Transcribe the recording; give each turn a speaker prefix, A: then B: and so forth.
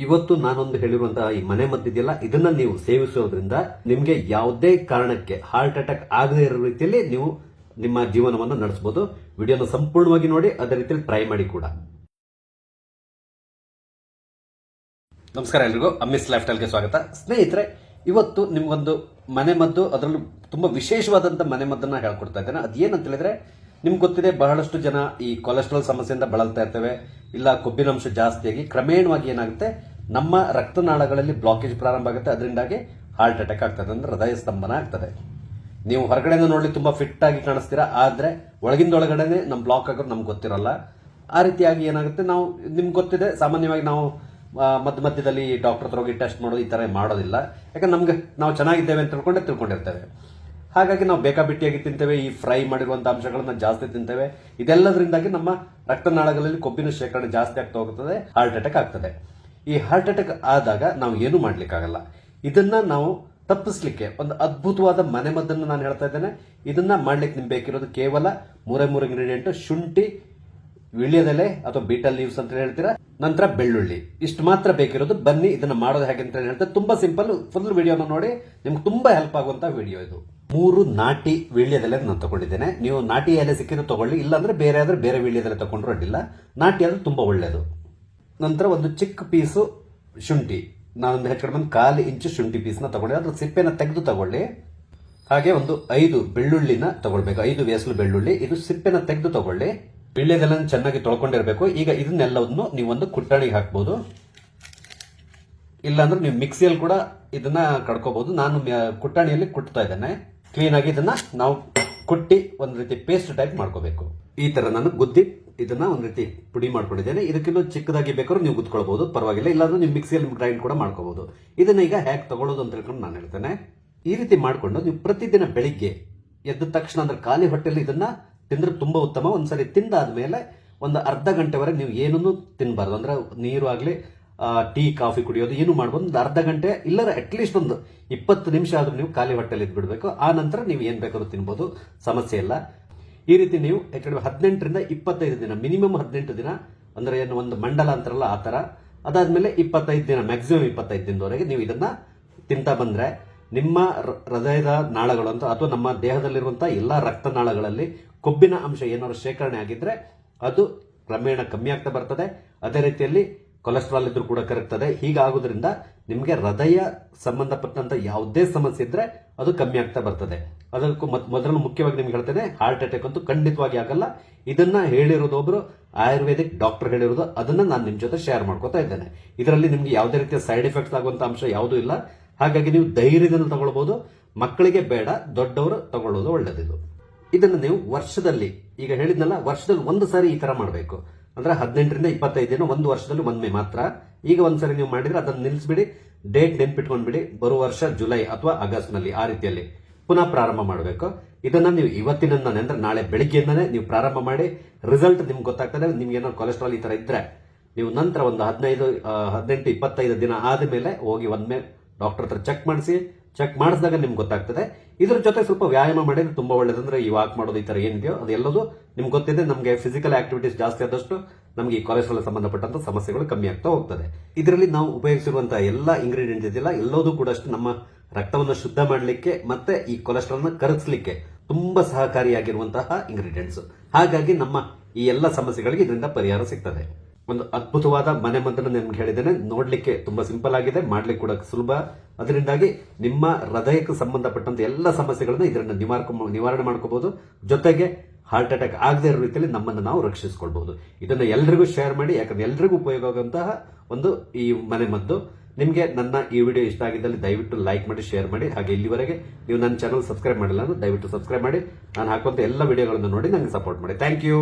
A: ಇವತ್ತು ನಾನೊಂದು ಹೇಳಿರುವಂತಹ ಈ ಮನೆ ಮದ್ದಿದೆಯಲ್ಲ, ಇದನ್ನ ನೀವು ಸೇವಿಸೋದ್ರಿಂದ ನಿಮಗೆ ಯಾವುದೇ ಕಾರಣಕ್ಕೆ ಹಾರ್ಟ್ ಅಟ್ಯಾಕ್ ಆಗದೇ ಇರೋ ರೀತಿಯಲ್ಲಿ ನೀವು ನಿಮ್ಮ ಜೀವನವನ್ನು ನಡೆಸಬಹುದು. ವಿಡಿಯೋನ ಸಂಪೂರ್ಣವಾಗಿ ನೋಡಿ, ಅದೇ ರೀತಿಯಲ್ಲಿ ಟ್ರೈ ಮಾಡಿ ಕೂಡ. ನಮಸ್ಕಾರ ಎಲ್ರಿಗೂ, ಅಮ್ಮಿಸ್ ಲೈಫ್ ಸ್ಟೈಲ್ಗೆ ಸ್ವಾಗತ. ಸ್ನೇಹಿತರೆ, ಇವತ್ತು ನಿಮ್ಗೊಂದು ಮನೆ ಮದ್ದು, ಅದರಲ್ಲೂ ತುಂಬಾ ವಿಶೇಷವಾದಂತ ಮನೆ ಮದ್ದನ್ನ ಹೇಳ್ಕೊಡ್ತಾ ಇದ್ದೇನೆ. ಅದೇನಂತ ಹೇಳಿದ್ರೆ, ನಿಮ್ಗೆ ಗೊತ್ತಿದೆ, ಬಹಳಷ್ಟು ಜನ ಈ ಕೊಲೆಸ್ಟ್ರಾಲ್ ಸಮಸ್ಯೆಯಿಂದ ಬಳಲ್ತಾ ಇರ್ತೇವೆ, ಇಲ್ಲ ಕೊಬ್ಬಿನಾಂಶ ಜಾಸ್ತಿಯಾಗಿ ಕ್ರಮೇಣವಾಗಿ ಏನಾಗುತ್ತೆ, ನಮ್ಮ ರಕ್ತನಾಳಗಳಲ್ಲಿ ಬ್ಲಾಕೇಜ್ ಪ್ರಾರಂಭ ಆಗುತ್ತೆ. ಅದರಿಂದಾಗಿ ಹಾರ್ಟ್ ಅಟ್ಯಾಕ್ ಆಗ್ತದೆ, ಅಂದ್ರೆ ಹೃದಯ ಸ್ತಂಭನ ಆಗ್ತದೆ. ನೀವು ಹೊರಗಡೆಯಿಂದ ನೋಡಿ ತುಂಬಾ ಫಿಟ್ ಆಗಿ ಕಾಣಿಸ್ತೀರಾ, ಆದ್ರೆ ಒಳಗಿಂದೊಳಗಡೆನೆ ನಮ್ ಬ್ಲಾಕ್ ಆಗೋದು ನಮ್ಗೆ ಗೊತ್ತಿರಲ್ಲ. ಆ ರೀತಿಯಾಗಿ ಏನಾಗುತ್ತೆ, ನಾವು ನಿಮ್ಗೆ ಗೊತ್ತಿದೆ, ಸಾಮಾನ್ಯವಾಗಿ ನಾವು ಮಧ್ಯದಲ್ಲಿ ಡಾಕ್ಟರ್ ಹತ್ರ ಹೋಗಿ ಟೆಸ್ಟ್ ಮಾಡೋದು ಈ ತರ ಮಾಡೋದಿಲ್ಲ. ಯಾಕಂದ್ರೆ ನಮ್ಗೆ ನಾವು ಚೆನ್ನಾಗಿದ್ದೇವೆ ಅಂತ ತಿಳ್ಕೊಂಡಿರ್ತೇವೆ. ಹಾಗಾಗಿ ನಾವು ಬೇಕಾಬಿಟ್ಟಿಯಾಗಿ ತಿಂತೇವೆ, ಈ ಫ್ರೈ ಮಾಡಿರುವಂತಹ ಅಂಶಗಳನ್ನ ಜಾಸ್ತಿ ತಿಂತೇವೆ. ಇದೆಲ್ಲದರಿಂದಾಗಿ ನಮ್ಮ ರಕ್ತನಾಳಗಳಲ್ಲಿ ಕೊಬ್ಬಿನ ಶೇಖರಣೆ ಜಾಸ್ತಿ ಆಗ್ತಾ ಹೋಗುತ್ತದೆ, ಹಾರ್ಟ್ ಅಟ್ಯಾಕ್ ಆಗ್ತದೆ. ಈ ಹಾರ್ಟ್ ಅಟ್ಯಾಕ್ ಆದಾಗ ನಾವು ಏನು ಮಾಡ್ಲಿಕ್ಕಾಗಲ್ಲ. ಇದನ್ನ ನಾವು ತಪ್ಪಿಸ್ಲಿಕ್ಕೆ ಒಂದು ಅದ್ಭುತವಾದ ಮನೆ ಮದ್ದನ್ನು ನಾನು ಹೇಳ್ತಾ ಇದ್ದೇನೆ. ಇದನ್ನ ಮಾಡ್ಲಿಕ್ಕೆ ನಿಮ್ಗೆ ಬೇಕಿರೋದು ಕೇವಲ ಮೂರೇ ಇಂಗ್ರೀಡಿಯೆಂಟ್: ಶುಂಠಿ, ವಿಳ್ಯದೆಲೆ ಅಥವಾ ಬೀಟಲ್ ಲೀವ್ಸ್ ಅಂತ ಹೇಳ್ತೀರಾ, ನಂತರ ಬೆಳ್ಳುಳ್ಳಿ. ಇಷ್ಟು ಮಾತ್ರ ಬೇಕಿರೋದು. ಬನ್ನಿ ಇದನ್ನ ಮಾಡೋದು ಹೇಗೆ ಅಂತ ಹೇಳ್ತಾರೆ. ತುಂಬಾ ಸಿಂಪಲ್. ಫುಲ್ ವಿಡಿಯೋನ ನೋಡಿ, ನಿಮ್ಗೆ ತುಂಬಾ ಹೆಲ್ಪ್ ಆಗುವಂತ ವಿಡಿಯೋ ಇದು. 3 ನಾಟಿ ವೀಳ್ಯದೆಲೆ ನಾನು ತಗೊಂಡಿದ್ದೇನೆ. ನೀವು ನಾಟಿ ಎಲೆ ಸಿಕ್ಕಿದ್ರೆ ತಗೊಳ್ಳಿ, ಇಲ್ಲಾಂದ್ರೆ ಬೇರೆ ವೀಳ್ಯದೆಲೆ ತಗೊಂಡ್ರು ಅಡ್ಡಿಲ್ಲ. ನಾಟಿ ಆದ್ರೆ ತುಂಬಾ ಒಳ್ಳೇದು. ನಂತರ ಒಂದು ಚಿಕ್ಕ ಪೀಸು ಶುಂಠಿ, ನಾನೊಂದು ಹೆಚ್ಚು ಕಡಿಮೆ 1/4 ಇಂಚು ಶುಂಠಿ ಪೀಸ್ನ ತಗೊಳ್ಳಿ, ಅದ್ರ ಸಿಪ್ಪೆನ ತೆಗೆದು ತಗೊಳ್ಳಿ. ಹಾಗೆ ಒಂದು 5 ಬೆಳ್ಳುಳ್ಳಿನ ತಗೊಳ್ಬೇಕು, 5 ವೇಸಲು ಬೆಳ್ಳುಳ್ಳಿ. ಇದು ಸಿಪ್ಪೆನ ತೆಗೆದು ತಗೊಳ್ಳಿ. ವೀಳ್ಯದೆಲೆ ಚೆನ್ನಾಗಿ ತೊಳ್ಕೊಂಡಿರ್ಬೇಕು. ಈಗ ಇದನ್ನೆಲ್ಲವನ್ನು ನೀವು ಒಂದು ಕುಟ್ಟಾಣಿಗೆ ಹಾಕ್ಬಹುದು, ಇಲ್ಲಾಂದ್ರೆ ನೀವು ಮಿಕ್ಸಿಯಲ್ಲಿ ಕೂಡ ಇದನ್ನ ಕಡ್ಕೋಬಹುದು. ನಾನು ಕುಟ್ಟಾಣಿಯಲ್ಲಿ ಕುಟ್ತಾ ಇದ್ದೇನೆ. ಕ್ಲೀನ್ ಆಗಿ ಇದನ್ನ ನಾವು ಕುಟ್ಟಿ ಒಂದು ರೀತಿ ಪೇಸ್ಟ್ ಟೈಪ್ ಮಾಡ್ಕೋಬೇಕು. ಈ ತರ ನಾನು ಗುದ್ದಿ ಇದನ್ನ ಒಂದು ರೀತಿ ಪುಡಿ ಮಾಡ್ಕೊಂಡಿದ್ದೇನೆ. ಇದಕ್ಕಿಂತ ಚಿಕ್ಕದಾಗಿ ಬೇಕಾದ್ರೂ ನೀವು ಗುದ್ಕೊಳ್ಬಹುದು, ಪರವಾಗಿಲ್ಲ. ಇಲ್ಲಾಂದ್ರೆ ನೀವು ಮಿಕ್ಸಿಯಲ್ಲಿ ಗ್ರೈಂಡ್ ಕೂಡ ಮಾಡ್ಕೋಬಹುದು. ಇದನ್ನ ಈಗ ಹೇಗೆ ತಗೊಳ್ಳೋದು ಅಂತ ಹೇಳ್ಕೊಂಡು ನಾನು ಹೇಳ್ತೇನೆ. ಈ ರೀತಿ ಮಾಡ್ಕೊಂಡು ನೀವು ಪ್ರತಿದಿನ ಬೆಳಿಗ್ಗೆ ಎದ್ದ ತಕ್ಷಣ, ಅಂದ್ರೆ ಖಾಲಿ ಹೊಟ್ಟೆಯಲ್ಲಿ ಇದನ್ನ ತಿಂದ್ರೆ ತುಂಬಾ ಉತ್ತಮ. ಒಂದ್ಸರಿ ತಿಂದಾದ್ಮೇಲೆ ಒಂದು ಅರ್ಧ ಗಂಟೆವರೆಗೆ ನೀವು ಏನನ್ನು ತಿನ್ಬಾರ್ದು. ಅಂದ್ರೆ ನೀರು ಆಗ್ಲಿ, ಟೀ ಕಾಫಿ ಕುಡಿಯೋದು ಏನು ಮಾಡ್ಬೋದು. ಒಂದು ಅರ್ಧ ಗಂಟೆ ಇಲ್ಲರ ಅಟ್ಲೀಸ್ಟ್ ಒಂದು 20 ನಿಮಿಷ ಆದ್ರೂ ನೀವು ಖಾಲಿ ಹೊಟ್ಟೆಲಿ ಇದ್ಬಿಡ್ಬೇಕು. ಆ ನಂತರ ನೀವು ಏನ್ ಬೇಕಾದ್ರೂ ತಿನ್ಬೋದು, ಸಮಸ್ಯೆ ಇಲ್ಲ. ಈ ರೀತಿ ನೀವು 18ರಿಂದ 25 ದಿನ, ಮಿನಿಮಮ್ 18 ದಿನ, ಅಂದ್ರೆ ಏನು ಒಂದು ಮಂಡಲ ಅಂತಾರಲ್ಲ ಆ ತರ. ಅದಾದ್ಮೇಲೆ 25 ದಿನ, ಮ್ಯಾಕ್ಸಿಮಮ್ 25 ದಿನದವರೆಗೆ ನೀವು ಇದನ್ನ ತಿಂತಾ ಬಂದ್ರೆ ನಿಮ್ಮ ಹೃದಯದ ನಾಳಗಳು ಅಂತ, ಅಥವಾ ನಮ್ಮ ದೇಹದಲ್ಲಿರುವಂತಹ ಎಲ್ಲಾ ರಕ್ತನಾಳಗಳಲ್ಲಿ ಕೊಬ್ಬಿನ ಅಂಶ ಏನಾದ್ರು ಶೇಖರಣೆ ಆಗಿದ್ರೆ ಅದು ಕ್ರಮೇಣ ಕಮ್ಮಿ ಆಗ್ತಾ ಬರ್ತದೆ. ಅದೇ ರೀತಿಯಲ್ಲಿ ಕೊಲೆಸ್ಟ್ರಾಲ್ ಇದ್ರೂ ಕೂಡ ಕರಗ್ತದೆ. ಹೀಗಾಗೋದ್ರಿಂದ ನಿಮಗೆ ಹೃದಯ ಸಂಬಂಧಪಟ್ಟಂತ ಯಾವುದೇ ಸಮಸ್ಯೆ ಇದ್ರೆ ಅದು ಕಮ್ಮಿ ಆಗ್ತಾ ಬರ್ತದೆ. ಅದಕ್ಕೂ ಮೊದಲು ಮುಖ್ಯವಾಗಿ ನಿಮ್ಗೆ ಹೇಳ್ತೇನೆ, ಹಾರ್ಟ್ ಅಟ್ಯಾಕ್ ಅಂತೂ ಖಂಡಿತವಾಗಿ ಆಗಲ್ಲ. ಇದನ್ನ ಹೇಳಿರೋದು ಒಬ್ರು ಆಯುರ್ವೇದಿಕ್ ಡಾಕ್ಟರ್ ಹೇಳಿರೋದು, ಅದನ್ನ ನಾನು ನಿಮ್ ಜೊತೆ ಶೇರ್ ಮಾಡ್ಕೋತಾ ಇದ್ದೇನೆ. ಇದರಲ್ಲಿ ನಿಮ್ಗೆ ಯಾವುದೇ ರೀತಿಯ ಸೈಡ್ ಎಫೆಕ್ಟ್ಸ್ ಆಗುವಂತ ಅಂಶ ಯಾವುದೂ ಇಲ್ಲ. ಹಾಗಾಗಿ ನೀವು ಧೈರ್ಯದಿಂದ ತಗೊಳ್ಬಹುದು. ಮಕ್ಕಳಿಗೆ ಬೇಡ, ದೊಡ್ಡವರು ತಗೊಳ್ಳೋದು ಒಳ್ಳೆದಿದು. ಇದನ್ನು ನೀವು ವರ್ಷದಲ್ಲಿ, ಈಗ ಹೇಳಿದ್ನಲ್ಲ, ವರ್ಷದಲ್ಲಿ ಒಂದು ಸಾರಿ ಈ ತರ ಮಾಡಬೇಕು. ಅಂದ್ರೆ 18ರಿಂದ 25 ದಿನ, ಒಂದು ವರ್ಷದಲ್ಲಿ ಒಮ್ಮೆ ಮಾತ್ರ. ಈಗ ಒಂದ್ಸರಿ ನೀವು ಮಾಡಿದ್ರೆ ಅದನ್ನ ನಿಲ್ಲಿಸ್ಬಿಡಿ, ಡೇಟ್ ನೆನ್ಪಿಟ್ಕೊಂಡ್ಬಿಡಿ. ಬರುವ ವರ್ಷ ಜುಲೈ ಅಥವಾ ಆಗಸ್ಟ್ ನಲ್ಲಿ ಆ ರೀತಿಯಲ್ಲಿ ಪುನಃ ಪ್ರಾರಂಭ ಮಾಡಬೇಕು. ಇದನ್ನ ನೀವು ಇವತ್ತಿನಿಂದಾನೆ, ಅಂದ್ರೆ ನಾಳೆ ಬೆಳಿಗ್ಗೆಯಿಂದಾನೆ ನೀವು ಪ್ರಾರಂಭ ಮಾಡಿ. ರಿಸಲ್ಟ್ ನಿಮ್ಗೆ ಗೊತ್ತಾಗ್ತದೆ. ನಿಮ್ಗೆ ಏನೋ ಕೊಲೆಸ್ಟ್ರಾಲ್ ಈ ತರ ಇದ್ರೆ ನೀವು ನಂತರ ಒಂದು 18, 25 ದಿನ ಆದ್ಮೇಲೆ ಹೋಗಿ ಒಮ್ಮೆ ಡಾಕ್ಟರ್ ಹತ್ರ ಚೆಕ್ ಮಾಡಿಸಿದಾಗ ನಿಮ್ಗೆ ಗೊತ್ತಾಗ್ತದೆ. ಇದ್ರ ಜೊತೆ ಸ್ವಲ್ಪ ವ್ಯಾಯಾಮ ಮಾಡಿದ್ರೆ ತುಂಬಾ ಒಳ್ಳೇದಂದ್ರೆ ಈ ವಾಕ್ ಮಾಡೋದು ಈ ತರ ಏನಿದೆಯೋ ಅದೆಲ್ಲದು ನಿಮ್ಗೆ ಗೊತ್ತಿದೆ. ನಮಗೆ ಫಿಸಿಕಲ್ ಆಕ್ಟಿವಿಟೀಸ್ ಜಾಸ್ತಿ ಆದಷ್ಟು ನಮಗೆ ಈ ಕೊಲೆಸ್ಟ್ರಾಲ್ ಸಂಬಂಧಪಟ್ಟಂತ ಸಮಸ್ಯೆಗಳು ಕಮ್ಮಿ ಆಗ್ತಾ ಹೋಗ್ತದೆ. ಇದರಲ್ಲಿ ನಾವು ಉಪಯೋಗಿಸಿರುವಂತಹ ಎಲ್ಲಾ ಇಂಗ್ರೀಡಿಯೆಂಟ್ ಇದೆಯಲ್ಲ, ಎಲ್ಲದೂ ಕೂಡ ಅಷ್ಟು ನಮ್ಮ ರಕ್ತವನ್ನು ಶುದ್ಧ ಮಾಡಲಿಕ್ಕೆ ಮತ್ತೆ ಈ ಕೊಲೆಸ್ಟ್ರಾಲ್ ನ ಕರಗಿಸಲಿಕ್ಕೆ ತುಂಬಾ ಸಹಕಾರಿಯಾಗಿರುವಂತಹ ಇಂಗ್ರೀಡಿಯೆಂಟ್ಸ್. ಹಾಗಾಗಿ ನಮ್ಮ ಈ ಎಲ್ಲ ಸಮಸ್ಯೆಗಳಿಗೆ ಇದರಿಂದ ಪರಿಹಾರ ಸಿಗ್ತದೆ. ಒಂದು ಅದ್ಭುತವಾದ ಮನೆ ಮದ್ದನ್ನು ನಿಮ್ಗೆ ಹೇಳಿದ್ದೇನೆ. ನೋಡ್ಲಿಕ್ಕೆ ತುಂಬಾ ಸಿಂಪಲ್ ಆಗಿದೆ, ಮಾಡ್ಲಿಕ್ಕೆ ಕೂಡ ಸುಲಭ. ಅದರಿಂದಾಗಿ ನಿಮ್ಮ ಹೃದಯಕ್ಕೆ ಸಂಬಂಧಪಟ್ಟಂತ ಎಲ್ಲ ಸಮಸ್ಯೆಗಳನ್ನ ಇದರಿಂದ ನಿವಾರಣೆ ಮಾಡ್ಕೋಬಹುದು. ಜೊತೆಗೆ ಹಾರ್ಟ್ ಅಟ್ಯಾಕ್ ಆಗದೇ ಇರೋ ರೀತಿಯಲ್ಲಿ ನಮ್ಮನ್ನು ನಾವು ರಕ್ಷಿಸಿಕೊಳ್ಬಹುದು. ಇದನ್ನ ಎಲ್ರಿಗೂ ಶೇರ್ ಮಾಡಿ, ಯಾಕಂದ್ರೆ ಎಲ್ರಿಗೂ ಉಪಯೋಗ ಆಗುವಂತಹ ಒಂದು ಈ ಮನೆ ಮದ್ದು. ನಿಮಗೆ ನನ್ನ ಈ ವಿಡಿಯೋ ಇಷ್ಟ ಆಗಿದ್ದಲ್ಲಿ ದಯವಿಟ್ಟು ಲೈಕ್ ಮಾಡಿ, ಶೇರ್ ಮಾಡಿ. ಹಾಗೆ ಇಲ್ಲಿವರೆಗೆ ನೀವು ನನ್ನ ಚಾನಲ್ ಸಬ್ಸ್ಕ್ರೈಬ್ ಮಾಡಿಲ್ಲ ಅಂದ್ರೆ ದಯವಿಟ್ಟು ಸಬ್ಸ್ಕ್ರೈಬ್ ಮಾಡಿ. ನಾನು ಹಾಕುವಂತ ಎಲ್ಲ ವಿಡಿಯೋಗಳನ್ನು ನೋಡಿ ನನಗೆ ಸಪೋರ್ಟ್ ಮಾಡಿ. Thank you.